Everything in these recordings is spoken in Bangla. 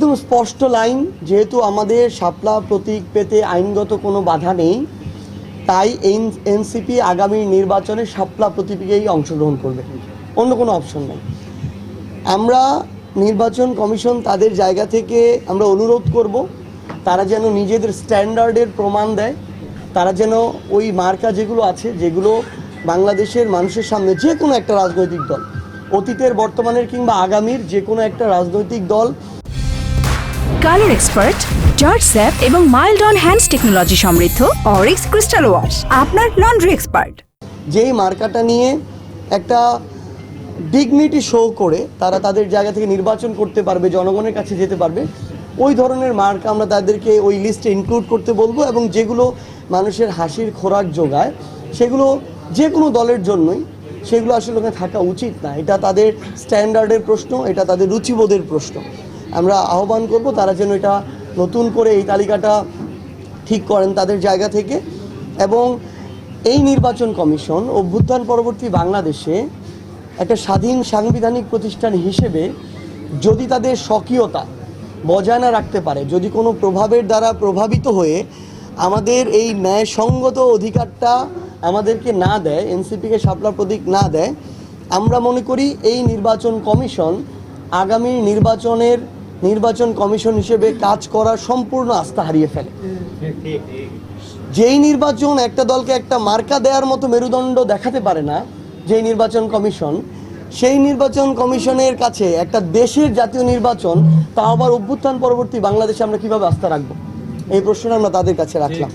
একদম স্পষ্ট লাইন, যেহেতু আমাদের শাপলা প্রতীক পেতে আইনগত কোনো বাধা নেই, তাই এনসিপি আগামী নির্বাচনে শাপলা প্রতীকেই অংশগ্রহণ করবে, অন্য কোনো অপশন নেই। আমরা নির্বাচন কমিশন তাদের জায়গা থেকে আমরা অনুরোধ করব, তারা যেন নিজেদের স্ট্যান্ডার্ডের প্রমাণ দেয়, তারা যেন ওই মার্কা যেগুলো আছে, যেগুলো বাংলাদেশের মানুষের সামনে যে কোনো একটা রাজনৈতিক দল, অতীতের, বর্তমানের কিংবা আগামীর যে কোনো একটা রাজনৈতিক দল কালার এক্সপার্ট, জর্জ স্যাপ এবং মাইল্ড অন হ্যান্ডস টেকনোলজি সমৃদ্ধ অরিক্স ক্রিস্টাল ওয়াশ আপনার লন্ড্রি এক্সপার্ট, যেই মার্কাটা নিয়ে একটা ডিগনিটি শো করে তারা তাদের জায়গা থেকে নির্বাচন করতে পারবে, জনগণের কাছে যেতে পারবে, ওই ধরনের মার্কা আমরা তাদেরকে ওই লিস্টে ইনক্লুড করতে বলবো। এবং যেগুলো মানুষের হাসির খোরাক যোগায়, সেগুলো যে কোনো দলের জন্যই সেগুলো আসলে ওখানে থাকা উচিত না। এটা তাদের স্ট্যান্ডার্ডের প্রশ্ন, এটা তাদের রুচিবোধের প্রশ্ন। আমরা আহ্বান করব তারা যেন এটা নতুন করে এই তালিকাটা ঠিক করেন তাদের জায়গা থেকে। এবং এই নির্বাচন কমিশন অভ্যুত্থান পরবর্তী বাংলাদেশে একটা স্বাধীন সাংবিধানিক প্রতিষ্ঠান হিসেবে যদি তাদের স্বকীয়তা বজায় না রাখতে পারে, যদি কোনো প্রভাবের দ্বারা প্রভাবিত হয়ে আমাদের এই ন্যায়সঙ্গত অধিকারটা আমাদেরকে না দেয়, এনসিপিকে শাপলা প্রতীক না দেয়, আমরা মনে করি এই নির্বাচন কমিশন আগামী নির্বাচন কমিশন হিসেবে কাজ করার সম্পূর্ণ আস্থা হারিয়ে ফেলে। যেই নির্বাচন একটা দলকে একটা মার্কা দেওয়ার মতো মেরুদণ্ড দেখাতে পারে না, যেই নির্বাচন কমিশন, সেই নির্বাচন কমিশনের কাছে একটা দেশের জাতীয় নির্বাচন, তা আবার অভ্যুত্থান পরবর্তী বাংলাদেশে আমরা কিভাবে আস্থা রাখবো, এই প্রশ্নটা আমরা তাদের কাছে রাখলাম।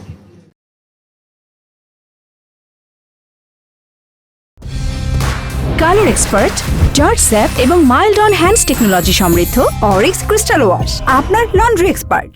কালার এক্সপার্ট, জর্জ স্যাপ এবং মাইল্ড অন হ্যান্ডস টেকনোলজি সমৃদ্ধ অরিক্স ক্রিস্টাল ওয়াশ আপনার লন্ড্রি এক্সপার্ট।